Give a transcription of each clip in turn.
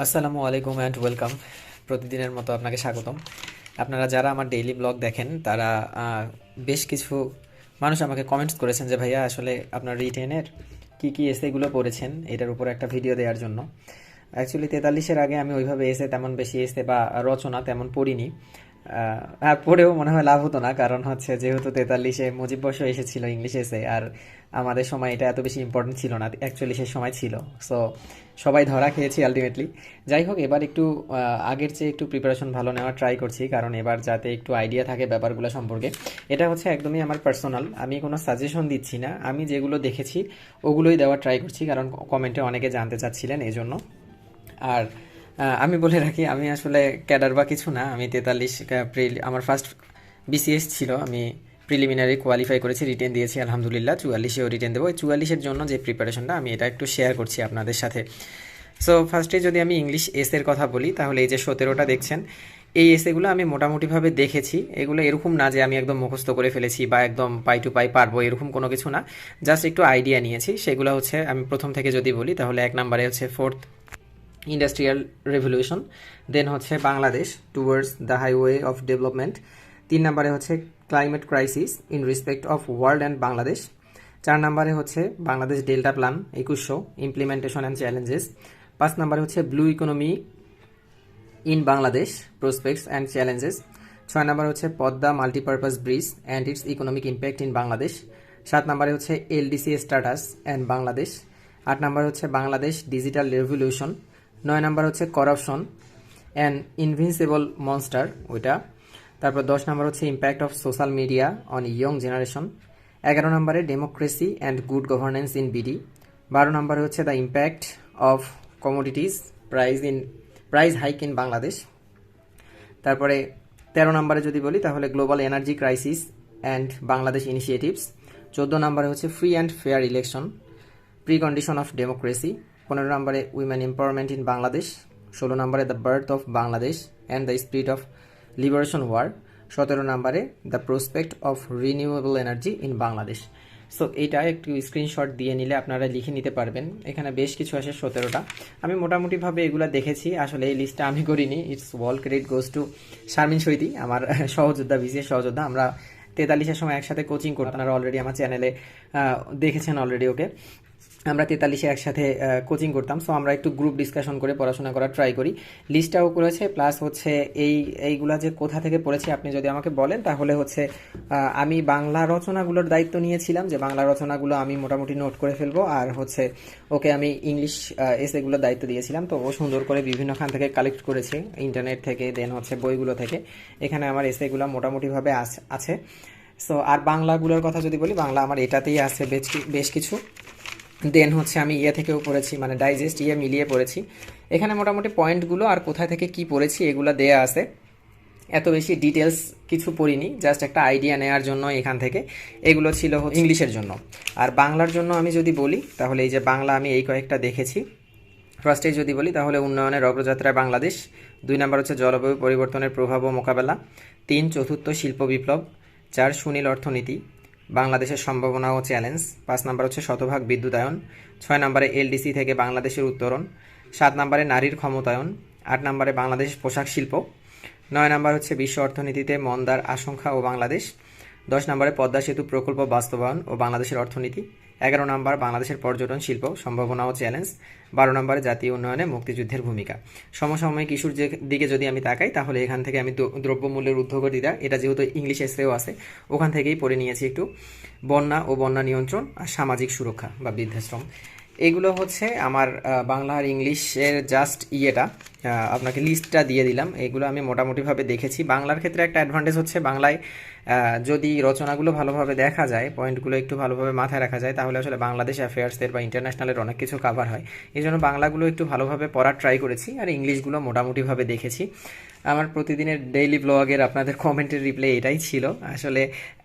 আসসালামু আলাইকুম and welcome. প্রতিদিনের মতো আপনাকে স্বাগতম। আপনারা যারা আমার ডেইলি ব্লগ দেখেন তারা বেশ কিছু মানুষ আমাকে কমেন্টস করেছেন যে ভাইয়া আসলে আপনার রিটেনের কী এসেগুলো পড়েছেন এটার উপর একটা ভিডিও দেওয়ার জন্য। অ্যাকচুয়ালি 43-এর আগে আমি ওইভাবে এসে তেমন বেশি এসে বা রচনা তেমন পড়িনি। আর পড়েও মনে হয় লাভ হতো না, কারণ হচ্ছে যেহেতু 43-এ মুজিব বর্ষ এসেছিল ইংলিশ এসে, আর আমাদের সময় এটা এত বেশি ইম্পর্টেন্ট ছিল না, 41-এর সময় ছিল। সো সবাই ধরা খেয়েছি আলটিমেটলি। যাই হোক, এবার একটু আগের চেয়ে একটু প্রিপারেশন ভালো নেওয়ার ট্রাই করছি, কারণ এবার যাতে একটু আইডিয়া থাকে ব্যাপারগুলো সম্পর্কে। এটা হচ্ছে একদমই আমার পার্সোনাল, আমি কোনো সাজেশন দিচ্ছি না, আমি যেগুলো দেখেছি ওগুলোই দেওয়ার ট্রাই করছি, কারণ কমেন্টে অনেকে জানতে চাচ্ছিলেন এই জন্য। আর আমি বলে রাখি, আমি আসলে ক্যাডার বা কিছু না। আমি 43 আমার ফার্স্ট বিসিএস ছিল, আমি প্রিলিমিনারি কোয়ালিফাই করেছি, রিটেন দিয়েছি আলহামদুলিল্লাহ। 44-এও রিটেন দেবো। ওই 44-এর জন্য যে প্রিপারেশনটা, আমি এটা একটু শেয়ার করছি আপনাদের সাথে। সো ফার্স্টে যদি আমি ইংলিশ এসের কথা বলি, তাহলে এই যে 17টা দেখছেন, এই এসেগুলো আমি মোটামুটিভাবে দেখেছি। এগুলো এরকম না যে আমি একদম মুখস্থ করে ফেলেছি বা একদম পাই টু পাই পারবো, এরকম কোনো কিছু না। জাস্ট একটু আইডিয়া নিয়েছি। সেগুলো হচ্ছে, আমি প্রথম থেকে যদি বলি, তাহলে 1 নম্বরে হচ্ছে ফোর্থ ইন্ডাস্ট্রিয়াল রেভলিউশন, দেন হচ্ছে Bangladesh towards the highway of development. 3 নম্বরে হচ্ছে climate crisis in respect of world and Bangladesh. 4 নম্বরে হচ্ছে Bangladesh delta plan 2100 implementation and challenges. 5 নম্বরে হচ্ছে blue economy in Bangladesh prospects and challenges. 6 নম্বরে হচ্ছে Padma multipurpose bridge and it's economic impact in Bangladesh. 7 নম্বরে হচ্ছে এলডিসি স্ট্যাটাস অ্যান্ড বাংলাদেশ। 8 নম্বর হচ্ছে বাংলাদেশ ডিজিটাল রেভলিউশন। 9 নম্বর হচ্ছে করাপশন অ্যান্ড ইনভিনসিবল মনস্টার, ওইটা। তারপর 10 নম্বর হচ্ছে impact of social media on young generation. 11 নম্বরে democracy and good governance in BD. 12 নম্বরে হচ্ছে the impact of commodities price hike in Bangladesh. তারপরে 13 নম্বরে যদি বলি, তাহলে global energy crisis and Bangladesh initiatives. 14 নম্বরে হচ্ছে free and fair election, pre condition of democracy. 15 নম্বরে উইমেন এম্পাওয়ারমেন্ট ইন বাংলাদেশ। 16 নম্বরে the birth of Bangladesh and the spirit of liberation war. 17 নম্বরে the prospect of renewable energy in Bangladesh. So এইটা একটু screenshot দিয়ে নিলে আপনারা লিখে নিতে পারবেন। এখানে বেশ কিছু আসে 17টা। আমি মোটামুটিভাবে এগুলো দেখেছি। আসলে এই লিস্টটা আমি করিনি, it's all credit goes to Sharmin Saiti, আমার সহযোদ্ধা, বিসিএস সহযোদ্ধা। আমরা 43-এর সময় একসাথে কোচিং করতাম, আপনারা অলরেডি আমার চ্যানেলে দেখেছেন অলরেডি ওকে। আমরা 43-এ একসাথে কোচিং করতাম। সো আমরা একটু গ্রুপ ডিসকাশন করে পড়াশোনা করার ট্রাই করি। লিস্টটাও করেছে, প্লাস হচ্ছে এইগুলা যে কোথা থেকে পড়েছি আপনি যদি আমাকে বলেন, তাহলে হচ্ছে আমি বাংলা রচনাগুলোর দায়িত্ব নিয়েছিলাম, যে বাংলা রচনাগুলো আমি মোটামুটি নোট করে ফেলবো, আর হচ্ছে ওকে আমি ইংলিশ এসেগুলোর দায়িত্ব দিয়েছিলাম। তো ও সুন্দর করে বিভিন্ন খান থেকে কালেক্ট করেছে, ইন্টারনেট থেকে, দেন হচ্ছে বইগুলো থেকে। এখানে আমার এসেগুলো মোটামুটিভাবে আছে। সো আর বাংলাগুলোর কথা যদি বলি, বাংলা আমার এটাতেই আছে বেশ কিছু। দেন হচ্ছে আমি থেকেও পড়েছি, মানে ডাইজেস্ট মিলিয়ে পড়েছি। এখানে মোটামুটি পয়েন্টগুলো আর কোথা থেকে কি পড়েছি এগুলো দেয়া আছে। এত বেশি ডিটেলস কিছু পড়িনি, জাস্ট একটা আইডিয়া নেওয়ার জন্য এখান থেকে। এগুলো ছিল ইংলিশের জন্য। আর বাংলার জন্য আমি যদি বলি, তাহলে এই যে বাংলা আমি এই কয়েকটা দেখেছি। ফার্স্টে যদি বলি, তাহলে উন্নয়নের অগ্রযাত্রায় বাংলাদেশ। 2 নম্বর হচ্ছে জলবায়ু পরিবর্তনের প্রভাব ও মোকাবেলা। 3 চতুর্থ শিল্প বিপ্লব। 4 সুনীল অর্থনীতি, বাংলাদেশের সম্ভাবনা ও চ্যালেঞ্জ। 5 নম্বর হচ্ছে শতভাগ বিদ্যুতায়ন। 6 নম্বরে এলডিসি থেকে বাংলাদেশের উত্তরণ। 7 নম্বরে নারীর ক্ষমতায়ন। 8 নম্বরে বাংলাদেশের পোশাক শিল্প। 9 নম্বর হচ্ছে বিশ্ব অর্থনীতিতে মন্দার আশঙ্কা ও বাংলাদেশ। 10 নম্বরে পদ্মা সেতু প্রকল্প বাস্তবায়ন ও বাংলাদেশের অর্থনীতি। 11 নম্বর বাংলাদেশের পর্যটন শিল্প সম্ভাবনা ও চ্যালেঞ্জ। 12 নম্বরে জাতীয় উন্নয়নে মুক্তিযুদ্ধের ভূমিকা। সমসাময়িক ইস্যুর দিকে যদি আমি তাকাই, তাহলে এখান থেকে আমি দ্রব্যমূল্যের ঊর্ধ্বগতিটা, এটা যেহেতু ইংলিশ এসেও আছে, ওখান থেকেই পড়ে নিয়েছি একটু। বন্যা ও বন্যা নিয়ন্ত্রণ আর সামাজিক সুরক্ষা বা বৃদ্ধাশ্রম। এগুলো হচ্ছে আমার বাংলা আর ইংলিশের জাস্ট আপনাকে লিস্টটা দিয়ে দিলাম। এগুলো আমি মোটামুটিভাবে দেখেছি। বাংলার ক্ষেত্রে একটা অ্যাডভান্টেজ হচ্ছে, বাংলায় যদি রচনাগুলো ভালোভাবে দেখা যায়, পয়েন্টগুলো একটু ভালোভাবে মাথায় রাখা যায়, তাহলে আসলে বাংলাদেশ অ্যাফেয়ার্সের বা ইন্টারন্যাশনালের অনেক কিছু কাভার হয়। এই জন্য বাংলাগুলো একটু ভালোভাবে পড়ার ট্রাই করেছি, আর ইংলিশগুলো মোটামুটিভাবে দেখেছি। আমার প্রতিদিনের ডেইলি ব্লগের আপনাদের কমেন্টের রিপ্লাই এটাই ছিল। আসলে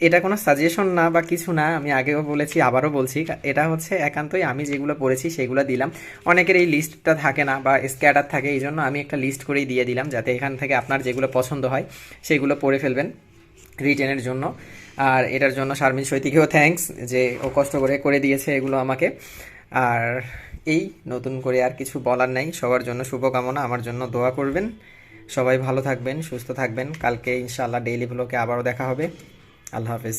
এটা কোনো সাজেশন না বা কিছু না, আমি আগেও বলেছি আবারও বলছি, এটা হচ্ছে একান্তই আমি যেগুলো পড়েছি সেগুলো দিলাম। অনেকের এই লিস্টটা থাকে না বা স্ক্যাটার থাকে, এই জন্য আমি একটা লিস্ট করেই দিয়ে দিলাম, যাতে এখান থেকে আপনার যেগুলো পছন্দ হয় সেগুলো পড়ে ফেলবেন রিটেনের জন্য। আর এটার জন্য শারমিন সৈতিকেও থ্যাঙ্কস, যে ও কষ্ট করে দিয়েছে এগুলো আমাকে। আর এই নতুন করে আর কিছু বলার নাই। সবার জন্য শুভকামনা, আমার জন্য দোয়া করবেন। সবাই ভালো থাকবেন, সুস্থ থাকবেন। কালকে ইনশাআল্লাহ ডেইলি ব্লগে আবারও দেখা হবে। আল্লাহ হাফেজ।